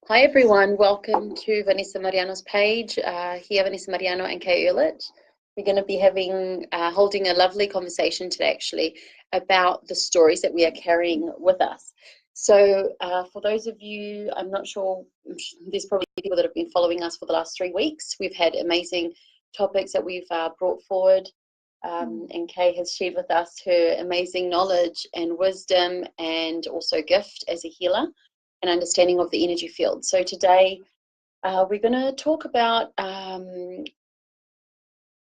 Hi everyone, welcome to Vanessa Mariano's page. Here, Vanessa Mariano and Kay Urlich. We're going to be holding a lovely conversation today, actually, about the stories that we are carrying with us. So, for those of you, I'm not sure, there's probably people that have been following us for the last 3 weeks. We've had amazing topics that we've brought forward, and Kay has shared with us her amazing knowledge and wisdom and also gift as a healer and understanding of the energy field. So today we're going to talk about the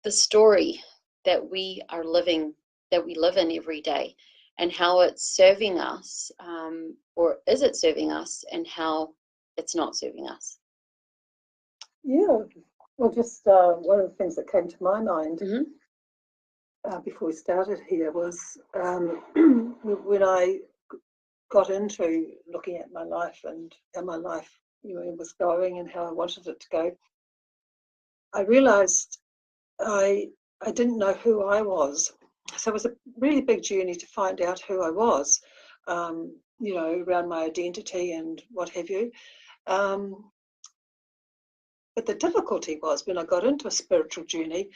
story that we are living, that we live in every day, and how it's serving us, or is it serving us, and how it's not serving us. Yeah, well, just one of the things that came to my mind before we started here was when I got into looking at my life and how my life was going and how I wanted it to go, I realised I didn't know who I was. So it was a really big journey to find out who I was, around my identity and what have you. But the difficulty was when I got into a spiritual journey,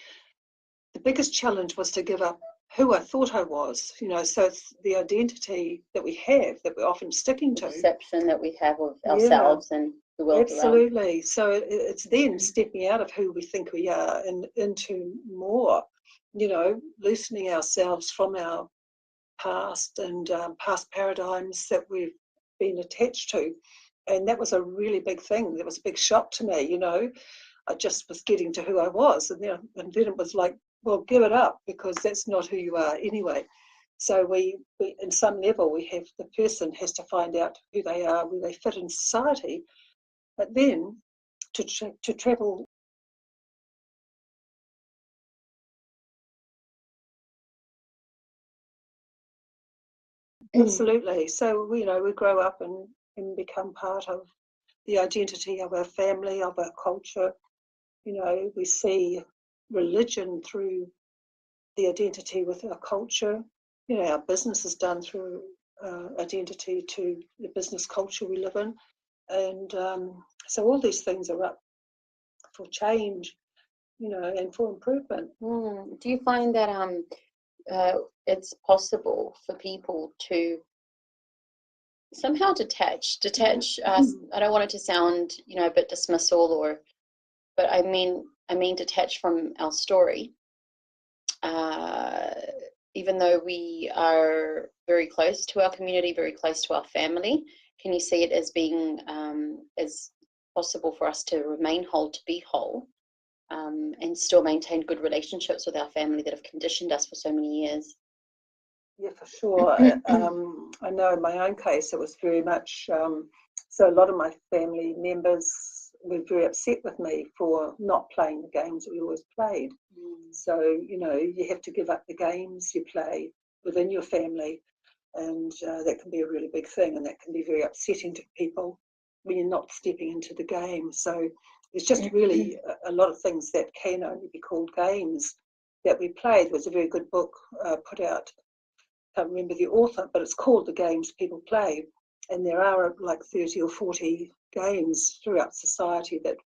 the biggest challenge was to give up who I thought I was, so it's the identity that we have that we're often sticking to. The perception that we have of ourselves and the world absolutely around. So it's then stepping out of who we think we are and into more, loosening ourselves from our past and past paradigms that we've been attached to. And that was a really big thing. That was a big shock to me. I just was getting to who I was, and then it was like, well, give it up, because that's not who you are anyway. So we in some level, the person has to find out who they are, where they fit in society, but then to travel. Absolutely. So we grow up and become part of the identity of our family, of our culture. We see religion through the identity with our culture. Our business is done through identity to the business culture we live in. And so all these things are up for change, and for improvement. Do you find that it's possible for people to somehow detach? I don't want it to sound, a bit dismissal, but I mean detach from our story. Even though we are very close to our community, very close to our family, can you see it as being as possible for us to remain whole, to be whole, and still maintain good relationships with our family that have conditioned us for so many years? Yeah, for sure. I know in my own case, it was very much, so a lot of my family members were very upset with me for not playing the games that we always played. So, you have to give up the games you play within your family, and that can be a really big thing, and that can be very upsetting to people when you're not stepping into the game. So there's just really a lot of things that can only be called games that we played. There was a very good book put out. I can't remember the author, but it's called The Games People Play. And there are like 30 or 40 games throughout society that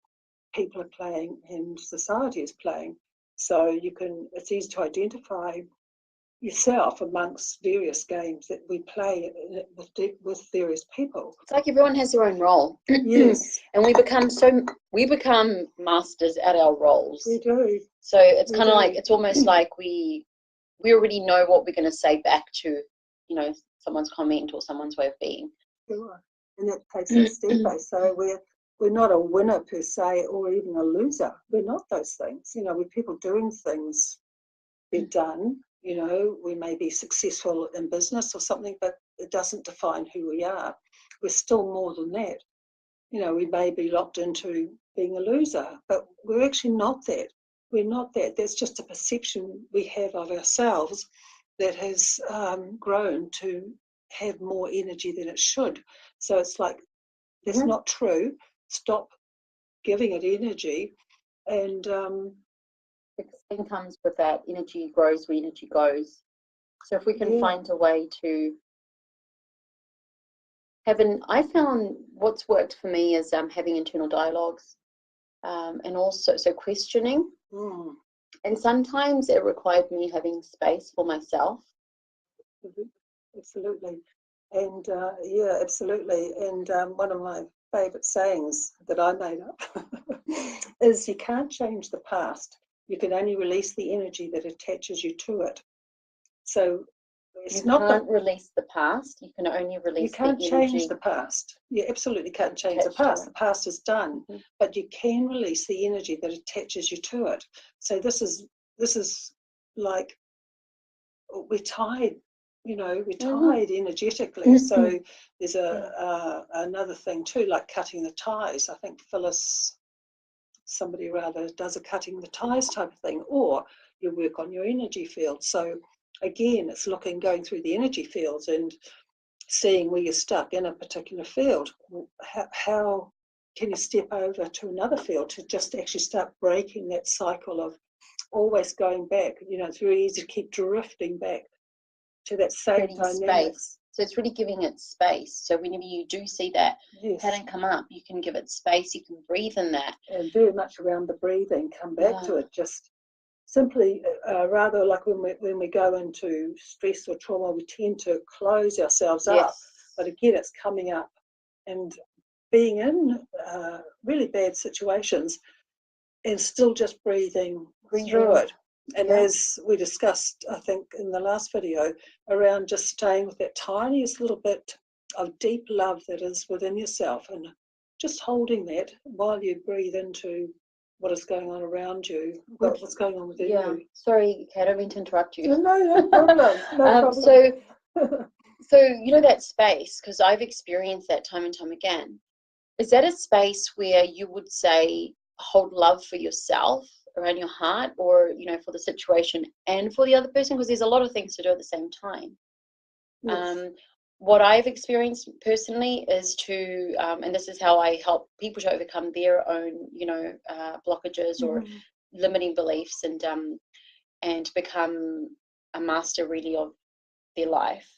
people are playing and society is playing. So it's easy to identify yourself amongst various games that we play with various people. It's like everyone has their own role. Yes. And we become masters at our roles. We do. So it's kind of like, it's almost like we already know what we're going to say back to, someone's comment or someone's way of being. Sure. And that takes us step by. So we're not a winner per se, or even a loser. We're not those things. We're people doing things. They're done. We may be successful in business or something, but it doesn't define who we are. We're still more than that. We may be locked into being a loser, but we're actually not that. We're not that. That's just a perception we have of ourselves that has grown to have more energy than it should. So it's like, that's not true. Stop giving it energy. And it comes with that. Energy grows where energy goes. So if we can find a way to I found what's worked for me is having internal dialogues, and also so questioning. Mm. And sometimes it required me having space for myself. Absolutely. And yeah, absolutely. And one of my favourite sayings that I made up is you can't change the past. You can only release the energy that attaches you to it. So it's You not can't release the past. You can only you release the can't change energy the past. You absolutely can't change the attached to past. it. The past is done, but you can release the energy that attaches you to it. So this is like we're tied, you know, we're tied energetically. So there's another thing too, like cutting the ties. I think Phyllis, somebody rather, does a cutting the ties type of thing, or you work on your energy field. So again, it's going through the energy fields and seeing where you're stuck in a particular field. How can you step over to another field to just actually start breaking that cycle of always going back? You know, it's very easy to keep drifting back to that same dynamic. Space. So it's really giving it space. So whenever you do see that pattern come up, you can give it space, you can breathe in that. And very much around the breathing, come back to it. Just simply, rather like when we go into stress or trauma, we tend to close ourselves up. But again, it's coming up and being in really bad situations and still just breathing through it. And as we discussed, I think, in the last video, around just staying with that tiniest little bit of deep love that is within yourself and just holding that while you breathe into what is going on around you, what's going on within you. Sorry, Kate, I don't mean to interrupt you. No problem. No problem. So, you know, that space, because I've experienced that time and time again. Is that a space where you would say hold love for yourself around your heart, or, you know, for the situation and for the other person? Because there's a lot of things to do at the same time. Yes. What I've experienced personally is to, and this is how I help people to overcome their own, you know, blockages or limiting beliefs, and become a master really of their life,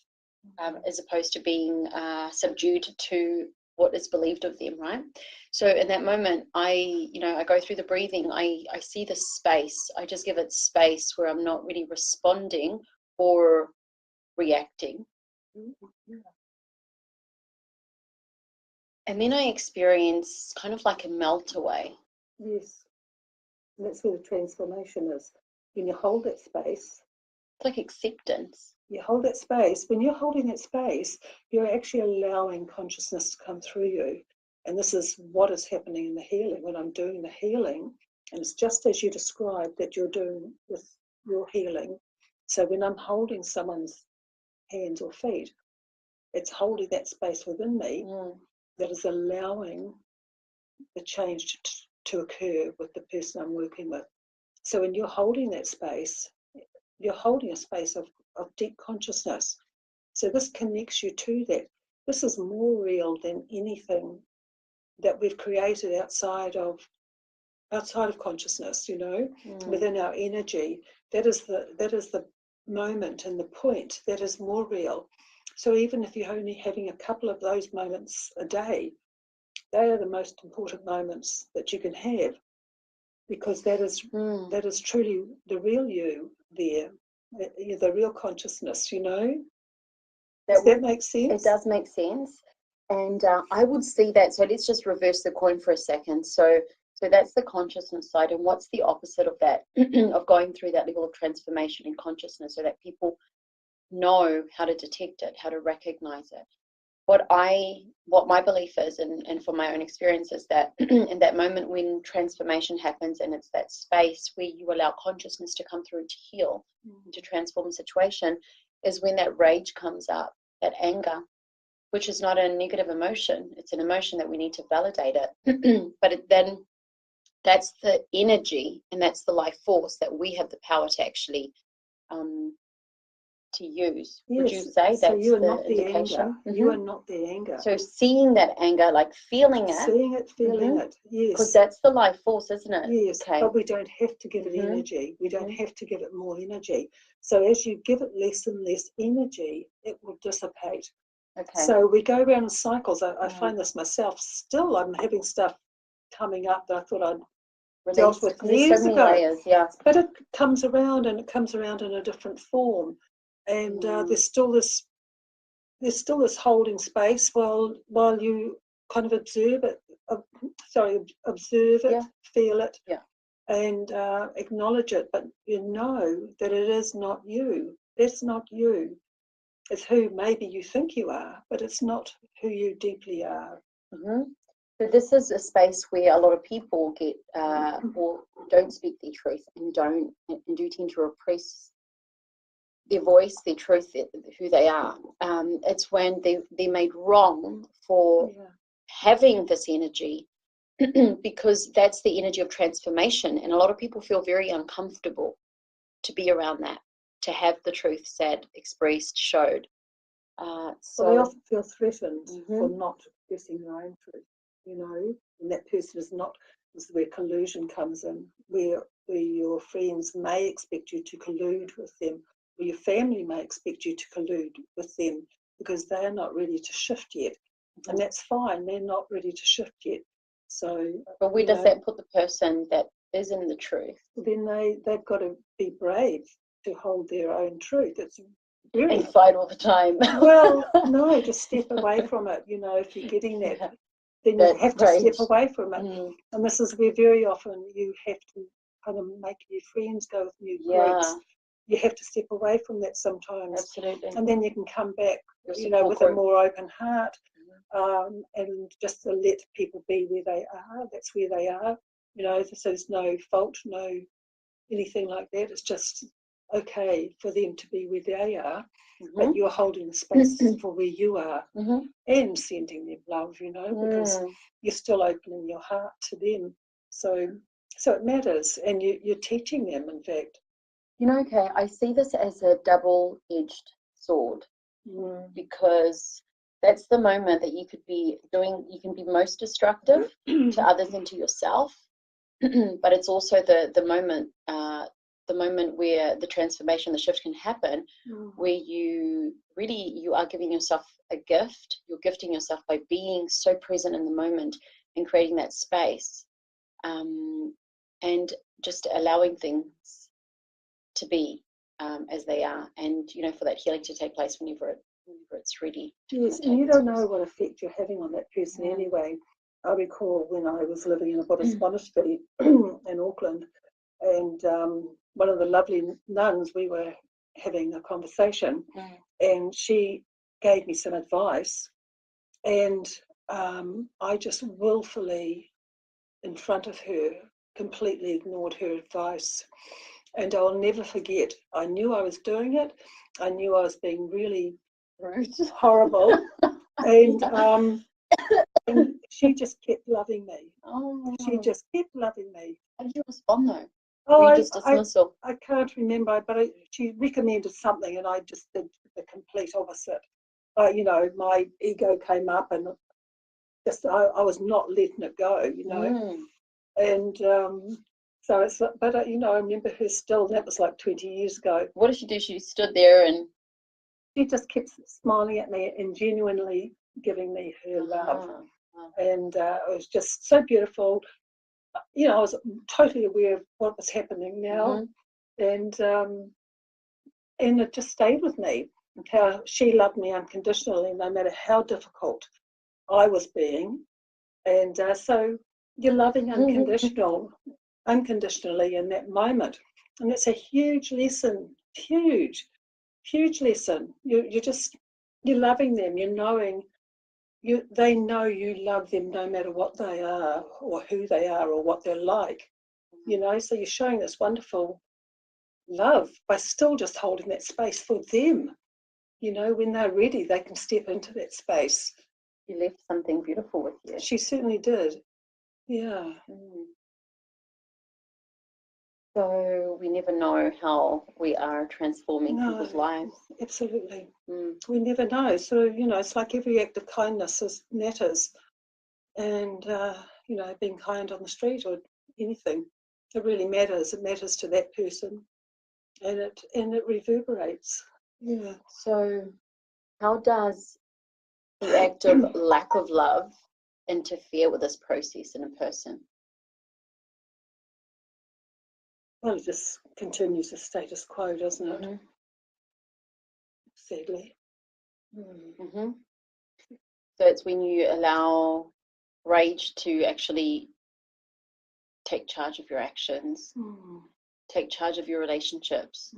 as opposed to being subdued to what is believed of them, right? So in that moment, I go through the breathing. I see the space. I just give it space where I'm not really responding or reacting. And then I experience kind of like a melt away. Yes. And that's where the transformation is. When you hold that space. It's like acceptance. You hold that space. When you're holding that space, you're actually allowing consciousness to come through you. And this is what is happening in the healing. When I'm doing the healing, and it's just as you described that you're doing with your healing. So when I'm holding someone's hands or feet, it's holding that space within me that is allowing the change to occur with the person I'm working with. So when you're holding that space, you're holding a space of deep consciousness. So this connects you to that. This is more real than anything that we've created outside of consciousness, you know, within our energy. That is the moment and the point that is more real. So even if you're only having a couple of those moments a day, they are the most important moments that you can have, because that is truly the real you there, the real consciousness, you know. Does that make sense? It does make sense. And I would see that. So let's just reverse the coin for a second. So that's the consciousness side. And what's the opposite of that, of going through that level of transformation in consciousness, so that people know how to detect it, how to recognize it? What my belief is, and from my own experience, is that in that moment when transformation happens, and it's that space where you allow consciousness to come through to heal, to transform the situation, is when that rage comes up, that anger, which is not a negative emotion. It's an emotion that we need to validate it. But then that's the energy, and that's the life force that we have the power to actually to use. Yes. Would you say so that's you are the not the indication? anger. You are not the anger. So seeing that anger, like feeling it. Seeing it, feeling it, yes. Because that's the life force, isn't it? Yes, but we don't have to give it energy. We don't have to give it more energy. So as you give it less and less energy, it will dissipate. Okay. So we go around in cycles. I find this myself. Still, I'm having stuff coming up that I thought I'd dealt with years so many ago. layers, yeah. But it comes around, and it comes around in a different form. And there's still this holding space while you kind of observe it. Observe it, feel it, and acknowledge it. But you know that it is not you. That's not you. It's who maybe you think you are, but it's not who you deeply are. So this is a space where a lot of people get or don't speak their truth and do tend to repress their voice, their truth, who they are. It's when they're made wrong for having this energy because that's the energy of transformation, and a lot of people feel very uncomfortable to be around that, to have the truth said, expressed, showed. So they often feel threatened for not expressing their own truth, you know, and that person is not. This is where collusion comes in, where your friends may expect you to collude with them, or your family may expect you to collude with them because they're not ready to shift yet. And that's fine, they're not ready to shift yet. So, but where does that put the person that is in the truth? Then they've got to be brave to hold their own truth. It's and fight all the time. Well, no, just step away from it. You know, if you're getting that, then you have to step away from it. And this is where very often you have to kind of make new friends, go with new groups. You have to step away from that sometimes. Absolutely. And then you can come back, you know, with a more open heart, and just to let people be where they are. That's where they are. You know, so there's no fault, no anything like that. It's just okay for them to be where they are, but you're holding the space for where you are and sending them love, you know, because you're still opening your heart to them. So it matters, and you're teaching them, in fact. You know, okay, I see this as a double-edged sword because that's the moment that you can be most destructive to others and to yourself. But it's also the moment where the transformation, the shift can happen, where you are giving yourself a gift. You're gifting yourself by being so present in the moment and creating that space, and just allowing things to be as they are, and you know, for that healing to take place whenever it's ready. Yes, and you don't know what effect you're having on that person anyway. I recall when I was living in a Buddhist monastery in Auckland, and one of the lovely nuns, we were having a conversation, and she gave me some advice, and I just willfully, in front of her, completely ignored her advice. And I'll never forget, I knew I was doing it. I knew I was being really horrible. And she just kept loving me. She just kept loving me. How did you respond though? I can't remember, but she recommended something, and I just did the complete opposite. You know, my ego came up, and just I was not letting it go, you know. And so it's, but you know, I remember her still. That was like 20 years ago. What did she do? She stood there and she just kept smiling at me and genuinely giving me her love. And it was just so beautiful. You know, I was totally aware of what was happening now, and it just stayed with me. How she loved me unconditionally, no matter how difficult I was being, and so you're loving unconditionally in that moment, and it's a huge lesson, huge lesson. You're loving them. You're knowing. They know you love them no matter what they are or who they are or what they're like, you know, so you're showing this wonderful love by still just holding that space for them. You know, when they're ready, they can step into that space. You left something beautiful with you. She certainly did. Yeah. So we never know how we are transforming people's lives. Absolutely. We never know. So, you know, it's like every act of kindness matters. And, you know, being kind on the street or anything, it really matters. It matters to that person, and it reverberates. Yeah. So how does the act of lack of love interfere with this process in a person? Well, it just continues the status quo, doesn't it? Mm-hmm. Sadly. Mm-hmm. So it's when you allow rage to actually take charge of your actions, take charge of your relationships.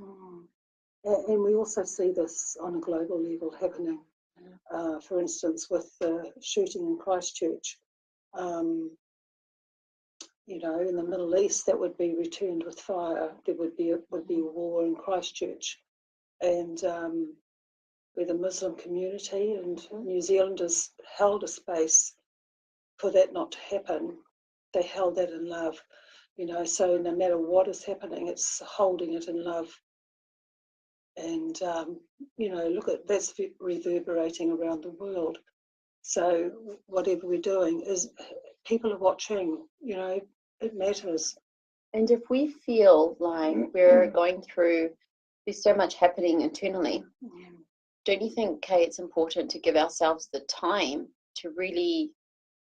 And we also see this on a global level happening. For instance, with the shooting in Christchurch, you know, in the Middle East, that would be returned with fire. There would be a war in Christchurch, and where the Muslim community and New Zealanders held a space for that not to happen. They held that in love, you know. So no matter what is happening, it's holding it in love. And you know, look at that's reverberating around the world. So whatever we're doing is people are watching. You know, it matters. And if we feel like we're going through, there's so much happening internally, don't you think, Kay, it's important to give ourselves the time to really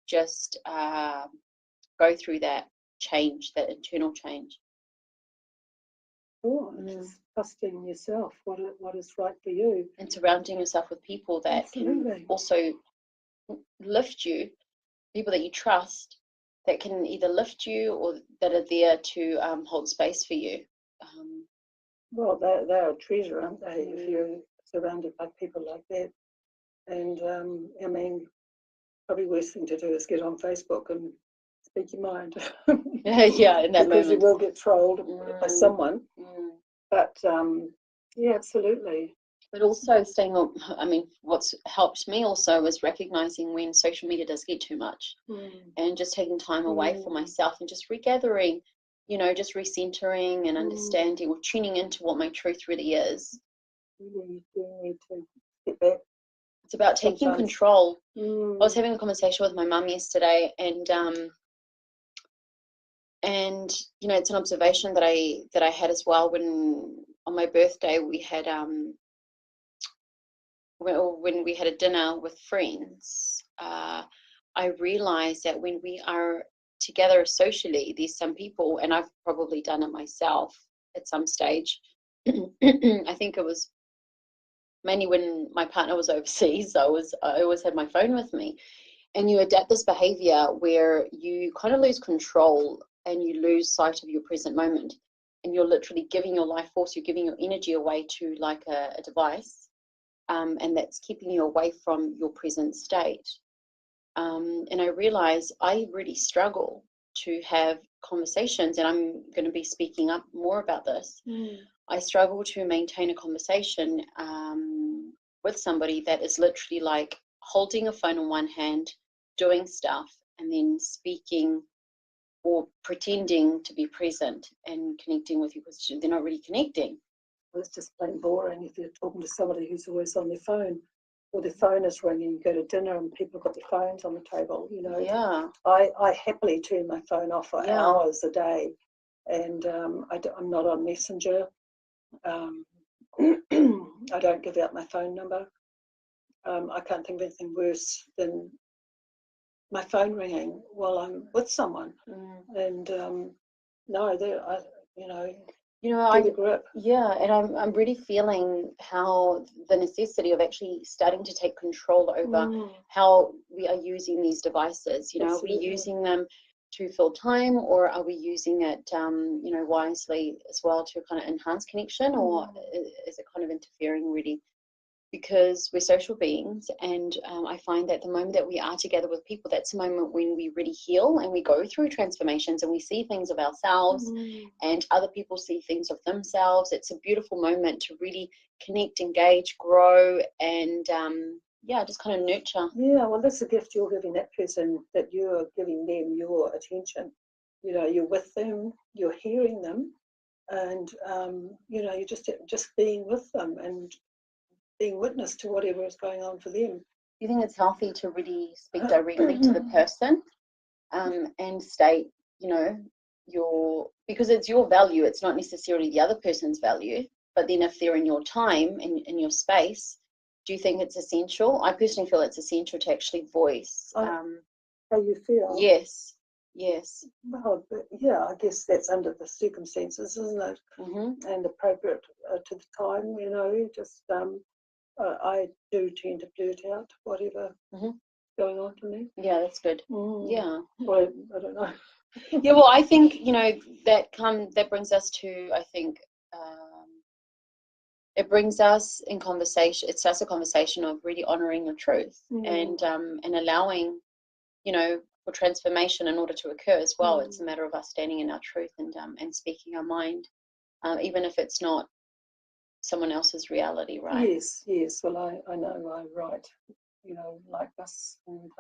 just go through that change, that internal change? Sure, just trusting yourself, what is right for you. And surrounding yourself with people that can also lift you, people that you trust, that can either lift you or that are there to hold space for you. Well, they're a treasure, aren't they, if you're surrounded by people like that. And I mean, probably worst thing to do is get on Facebook and speak your mind. Yeah, in that because moment. you will get trolled by someone. But yeah, absolutely. But also staying up, I mean, what's helped me also is recognizing when social media does get too much and just taking time away for myself and just regathering, you know, just recentering and understanding or tuning into what my truth really is. You do need to get back. It's about taking control. I was having a conversation with my mum yesterday, and you know, it's an observation that I had as well when on my birthday we had when we had a dinner with friends. I realized that when we are together socially, there's some people, and I've probably done it myself at some stage. I think it was mainly when my partner was overseas. I always had my phone with me, and you adapt this behavior where you kind of lose control and you lose sight of your present moment, and you're literally giving your life force, you're giving your energy away to like a device, and that's keeping you away from your present state. And I realize I really struggle to have conversations, and I'm going to be speaking up more about this. I struggle to maintain a conversation with somebody that is literally like holding a phone in one hand, doing stuff, and then speaking or pretending to be present and connecting with you because they're not really connecting. Well, it's just plain boring if you're talking to somebody who's always on their phone, or their phone is ringing. You go to dinner and people have got their phones on the table, you know. Yeah. I happily turn my phone off for hours a day, and I'm not on Messenger. I don't give out my phone number. I can't think of anything worse than my phone ringing while I'm with someone. And no, get a grip. Yeah, and I'm really feeling how the necessity of actually starting to take control over how we are using these devices. You know, Absolutely. Are we using them to fill time, or are we using it, you know, wisely as well to kind of enhance connection, or is it kind of interfering really? Because we're social beings, and I find that the moment that we are together with people, that's the moment when we really heal and we go through transformations and we see things of ourselves and other people see things of themselves. It's a beautiful moment to really connect, engage, grow, and just kind of nurture. Yeah, well, that's a gift you're giving that person, that you're giving them your attention. You know, you're with them, you're hearing them, and you know, you're just being with them and being witness to whatever is going on for them. Do you think it's healthy to really speak directly to the person and state, you know, because it's your value, it's not necessarily the other person's value, but then if they're in your time, in your space, do Do you think it's essential? I personally feel it's essential to actually voice. How you feel? Yes, yes. Well, but yeah, I guess that's under the circumstances, isn't it? And appropriate to the time, you know. Just I do tend to blurt out whatever going on to me. Yeah, that's good. Yeah. Well, I don't know. Yeah, well, I think, you know, that brings us to, I think, it brings us in conversation. It starts a conversation of really honoring your truth and allowing, you know, for transformation in order to occur as well. It's a matter of us standing in our truth and speaking our mind, even if it's not someone else's reality, right? Yes, yes. Well, I know I write, you know, like this, and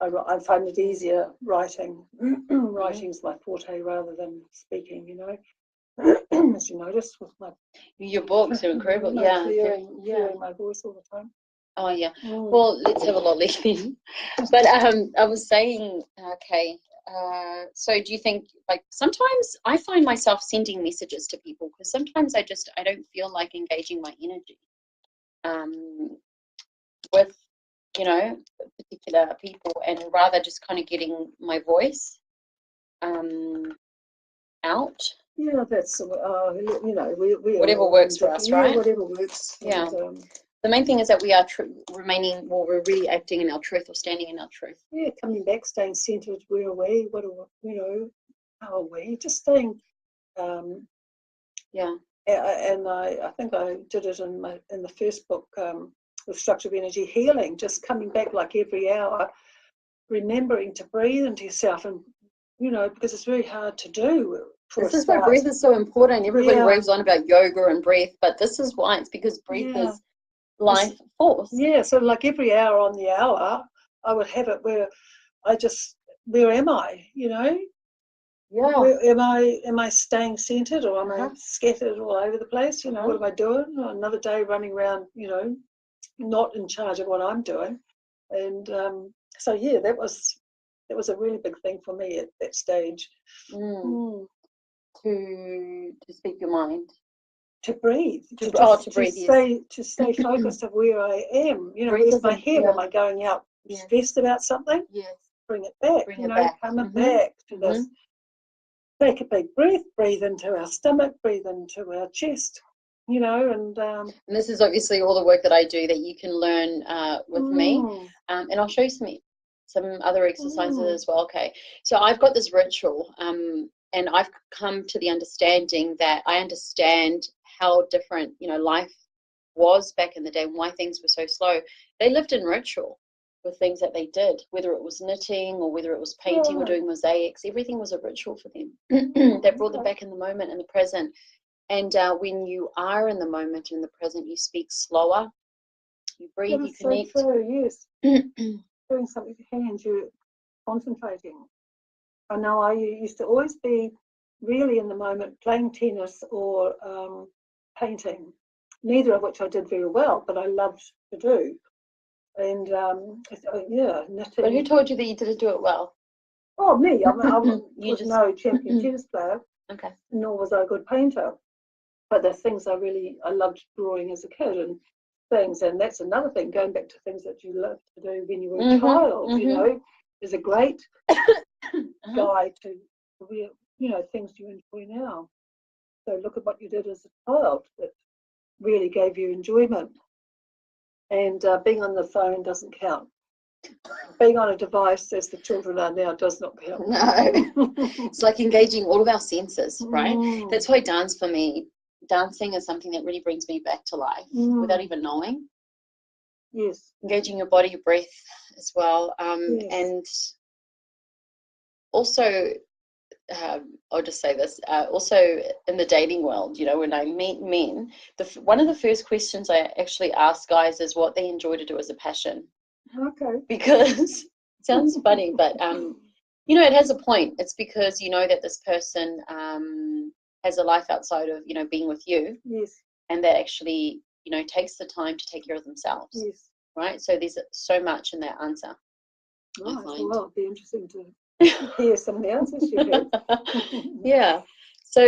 I find it easier writing. Writing's my forte rather than speaking, you know. As you notice with your books are incredible. Clearing my voice all the time. Oh yeah. Well, let's have a lolly then. But I was saying, okay. So do you think, like, sometimes I find myself sending messages to people because sometimes I don't feel like engaging my energy with, you know, particular people, and rather just kind of getting my voice out. Yeah, that's you know, we whatever works for us, right? Whatever works. Yeah. And, the main thing is that we are we're really acting in our truth or standing in our truth. Yeah, coming back, staying centered. Where are we? What are we, you know? How are we? Just staying. Yeah. And I think I did it in the first book, with structured energy healing. Just coming back like every hour, remembering to breathe into yourself, and you know, because it's very hard to do. This is why breath is so important. Everybody raves on about yoga and breath, but this is why. It's because breath is life force. Yeah, so like every hour on the hour, I would have it where where am I, you know? Yeah. Where am I staying centered, or am I scattered all over the place? You know, what am I doing? Another day running around, you know, not in charge of what I'm doing. And so yeah, that was a really big thing for me at that stage. To speak your mind, to breathe, to breathe, to stay focused of where I am. You know, where's my head? Am I going out stressed about something? Yes. Bring it back. Coming back to this. Take a big breath. Breathe into our stomach. Breathe into our chest. You know, and this is obviously all the work that I do that you can learn with me, and I'll show you some other exercises as well. Okay, so I've got this ritual, and I've come to the understanding that I understand how different, you know, life was back in the day and why things were so slow. They lived in ritual with things that they did, whether it was knitting or whether it was painting or doing mosaics. Everything was a ritual for them. That brought them back in the moment, in the present. And when you are in the moment, in the present, you speak slower, you breathe, you connect. So true, yes. Doing something with your hands, you're concentrating. I know I used to always be really in the moment, playing tennis or painting, neither of which I did very well, but I loved to do. And knitting. But who told you that you didn't do it well? Oh, me. I was no champion tennis player. Okay. Nor was I a good painter. But there's things I loved drawing as a kid and things. And that's another thing, going back to things that you loved to do when you were a child, you know, is a great guide to, you know, things you enjoy now. So look at what you did as a child that really gave you enjoyment. And being on the phone doesn't count. Being on a device, as the children are now, does not count. No. It's like engaging all of our senses, right? That's why dancing is something that really brings me back to life without even knowing. Yes. Engaging your body, your breath as well. And also, I'll just say this, also in the dating world, you know, when I meet men, one of the first questions I actually ask guys is what they enjoy to do as a passion. Okay. Because it sounds funny, but you know, it has a point. It's because you know that this person has a life outside of, you know, being with you. Yes. And that actually, you know, takes the time to take care of themselves. Yes. Right? So there's so much in that answer. Right. Well, it'll be interesting to hear some of the answers you have. Yeah. So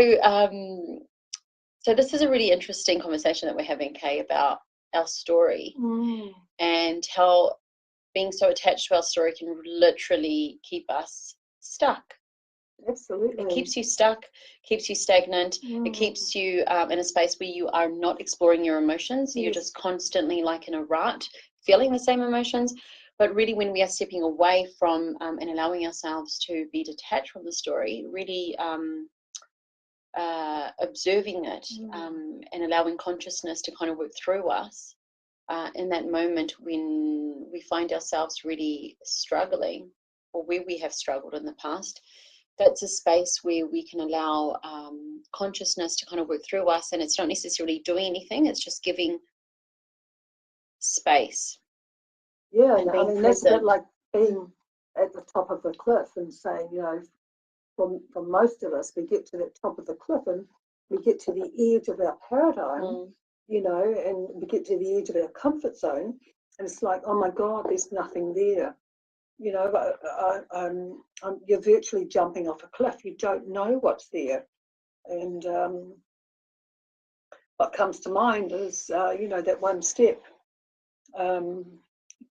so this is a really interesting conversation that we're having, Kay, about our story, and how being so attached to our story can literally keep us stuck. Absolutely. It keeps you stuck, keeps you stagnant. It keeps you in a space where you are not exploring your emotions. You're just constantly like in a rut, feeling the same emotions. But really, when we are stepping away from and allowing ourselves to be detached from the story, really observing it and allowing consciousness to kind of work through us in that moment when we find ourselves really struggling, or where we have struggled in the past, that's a space where we can allow consciousness to kind of work through us. And it's not necessarily doing anything, it's just giving space. Yeah, I mean, that's a bit like being at the top of the cliff and saying, you know, for most of us, we get to the top of the cliff and we get to the edge of our paradigm, you know, and we get to the edge of our comfort zone, and it's like, oh my God, there's nothing there. You know, you're virtually jumping off a cliff. You don't know what's there. And what comes to mind is, you know, that one step.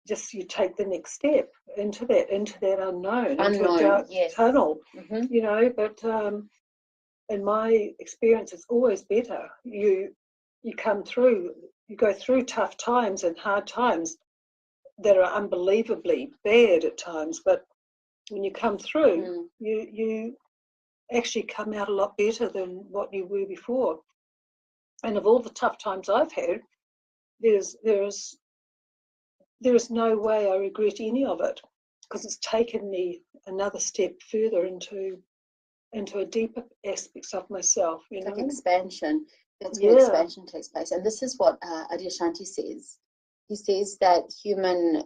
Just you take the next step into that unknown, into a dark tunnel, you know. But in my experience, it's always better. You come through, you go through tough times and hard times that are unbelievably bad at times, but when you come through, you actually come out a lot better than what you were before. And of all the tough times I've had, there's no way I regret any of it, because it's taken me another step further into a deeper aspects of myself. You know, like expansion. That's where expansion takes place. And this is what Adyashanti says. He says that human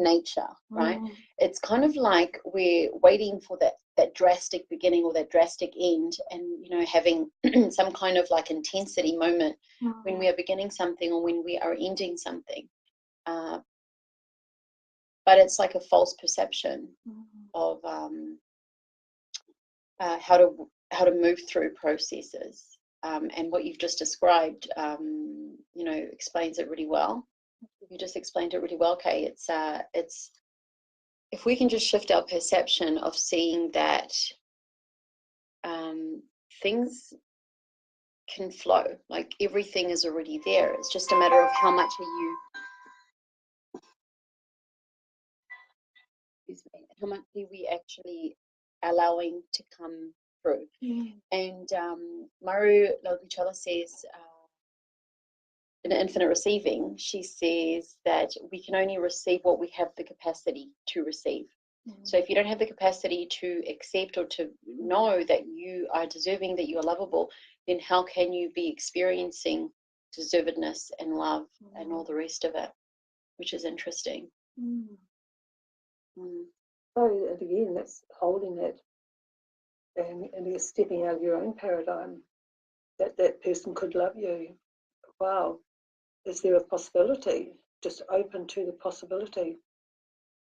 nature, right? It's kind of like we're waiting for that drastic beginning or that drastic end, and you know, having some kind of like intensity moment when we are beginning something or when we are ending something. But it's like a false perception of how to move through processes. And what you've just described, you know, explains it really well. You just explained it really well, Kay. It's if we can just shift our perception of seeing that things can flow, like everything is already there. It's just a matter of how much are you, how much are we actually allowing to come through. And Maru Loguchala says, in Infinite Receiving, she says that we can only receive what we have the capacity to receive. So if you don't have the capacity to accept or to know that you are deserving, that you are lovable, then how can you be experiencing deservedness and love and all the rest of it, which is interesting. So again, that's holding it and you're stepping out of your own paradigm, that person could love you. Wow. Is there a possibility, just open to the possibility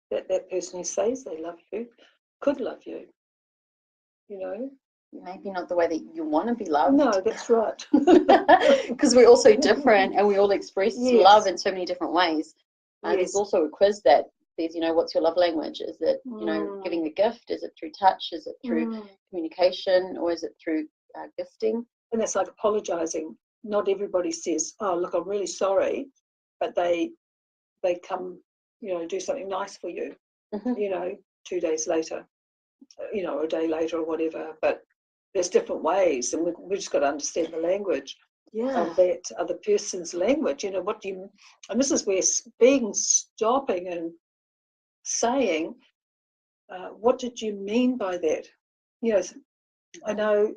that that person who says they love you could love you, you know? Maybe not the way that you want to be loved. No, that's right. Because we're all so different and we all express love in so many different ways. There's also a quiz that says, you know, what's your love language? Is it, you know, giving the gift? Is it through touch? Is it through communication? Or is it through gifting? And it's like apologising. Not everybody says, oh, look, I'm really sorry, but they come, you know, do something nice for you, you know, 2 days later, you know, a day later or whatever. But there's different ways, and we just got to understand the language of that other person's language. You know, what do you, and this is where stopping and saying, what did you mean by that? You know, I know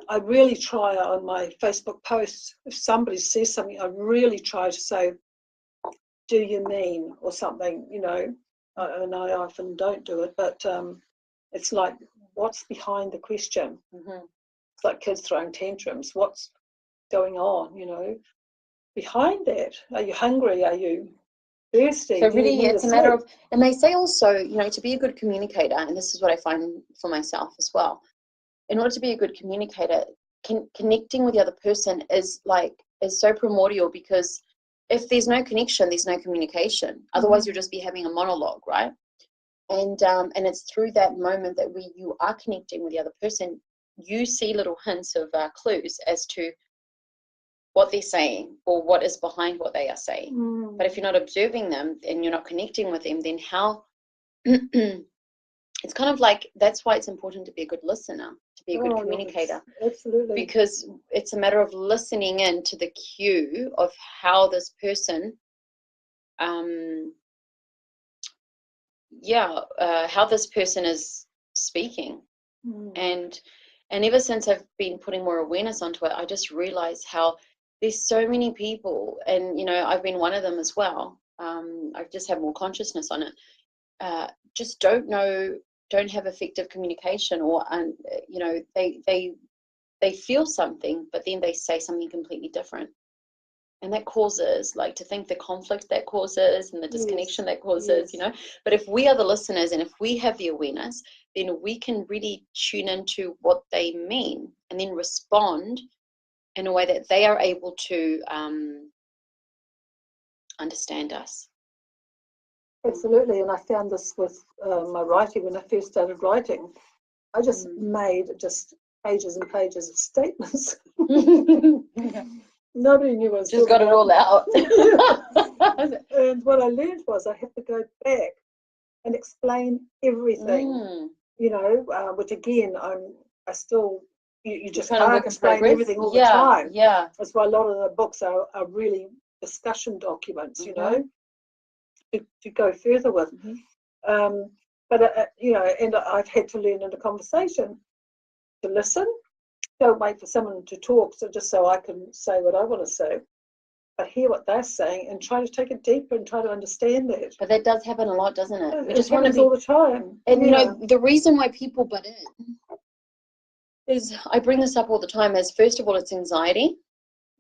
I really try on my Facebook posts, if somebody says something, I really try to say, do you mean, or something, you know, and I often don't do it, but it's like, what's behind the question? It's like kids throwing tantrums. What's going on, you know, behind that? Are you hungry? Are you thirsty? So really, it's a matter of, and they say also, you know, to be a good communicator, and this is what I find for myself as well, in order to be a good communicator, connecting with the other person is so primordial, because if there's no connection, there's no communication. Otherwise, you'll just be having a monologue, right? And it's through that moment that you are connecting with the other person, you see little hints of clues as to what they're saying or what is behind what they are saying. But if you're not observing them and you're not connecting with them, then how? It's kind of like, that's why it's important to be a good listener, to be a good communicator. Absolutely. Because it's a matter of listening in to the cue of how this person, how this person is speaking. And ever since I've been putting more awareness onto it, I just realized how there's so many people, and I've been one of them as well. I've just had more consciousness on it. Just don't have effective communication, or they feel something, but then they say something completely different, and that causes, like, to think the conflict that causes and the disconnection that causes, But if we are the listeners and if we have the awareness, then we can really tune into what they mean and then respond in a way that they are able to understand us. Absolutely. And I found this with my writing. When I first started writing, I just made pages and pages of statements. Nobody knew what I was just got it all out. And what I learned was I have to go back and explain everything, which again, I still, you just can't explain everything all the time. Yeah. That's why a lot of the books are really discussion documents, to go further with. But and I've had to learn in a conversation to listen. Don't wait for someone to talk, so I can say what I want to say, but hear what they're saying and try to take it deeper and try to understand that. But that does happen a lot, doesn't it? We just want to be all the time. And the reason why people butt in is, I bring this up all the time, as first of all, it's anxiety,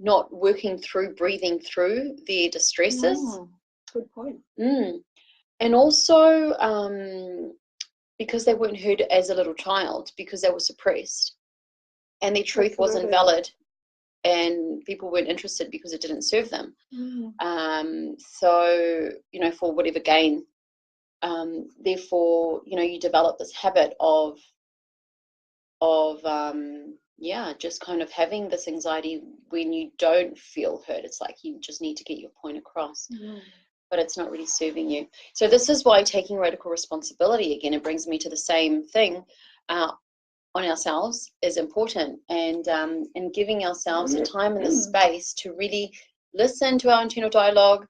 not working through, breathing through their distresses. Good point. And also because they weren't heard as a little child, because they were suppressed and their truth wasn't valid, and people weren't interested because it didn't serve them. So, for whatever gain. Therefore, you develop this habit of just kind of having this anxiety when you don't feel heard. It's like you just need to get your point across. But it's not really serving you. So this is why taking radical responsibility, again, it brings me to the same thing, on ourselves is important, and giving ourselves the time and the space to really listen to our internal dialogue,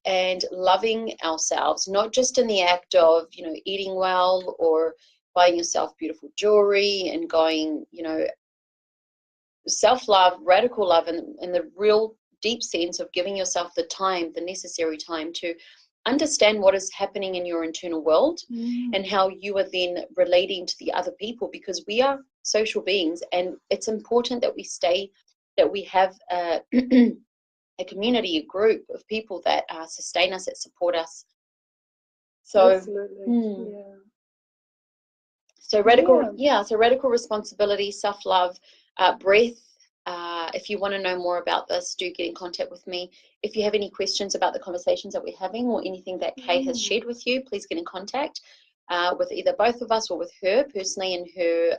and loving ourselves, not just in the act of, eating well or buying yourself beautiful jewelry and going, self-love, radical love in the real deep sense of giving yourself the time, the necessary time to understand what is happening in your internal world and how you are then relating to the other people, because we are social beings, and it's important that we have a community, a group of people that sustain us, that support us. So absolutely. So radical responsibility, self-love, breath. If you want to know more about this, do get in contact with me. If you have any questions about the conversations that we're having or anything that Kay has shared with you, please get in contact with either both of us or with her personally in her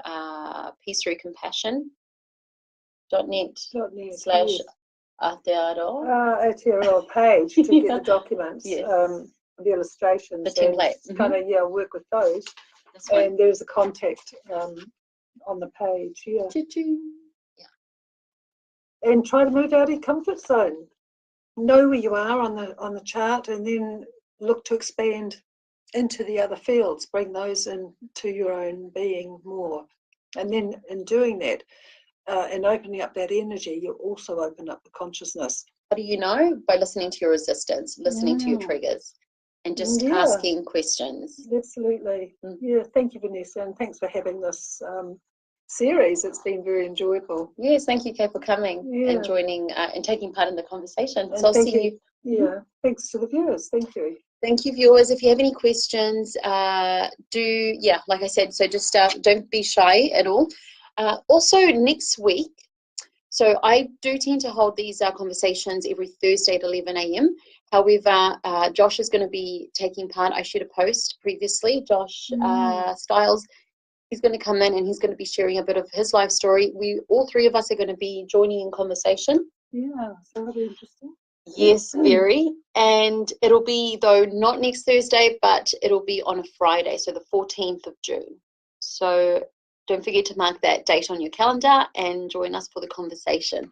peacethroughcompassion.net/Aotearoa page to get the documents, the illustrations, the template. Kind of work with those. And there's a contact on the page. And try to move out of your comfort zone. Know where you are on the chart, and then look to expand into the other fields. Bring those into your own being more, and then in doing that and opening up that energy, you also open up the consciousness. How do you know? By listening to your resistance, listening to your triggers, and just asking questions. Absolutely. Thank you, Vanessa, and thanks for having this series. It's been very enjoyable. Yes, thank you, Kay, for coming and joining and taking part in the conversation. So I'll see you. Thanks to the viewers. Thank you. Thank you, viewers. If you have any questions, like I said, so just don't be shy at all. Also, next week, So I do tend to hold these conversations every Thursday at 11 a.m. However, Josh is going to be taking part. I shared a post previously. Josh Stiles, he's going to come in and he's going to be sharing a bit of his life story. All three of us are going to be joining in conversation. Yeah, so that'll be interesting. Yes, very. And it'll be, though, not next Thursday, but it'll be on a Friday, so the 14th of June. So don't forget to mark that date on your calendar and join us for the conversation.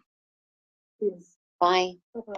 Yes. Bye. Bye-bye.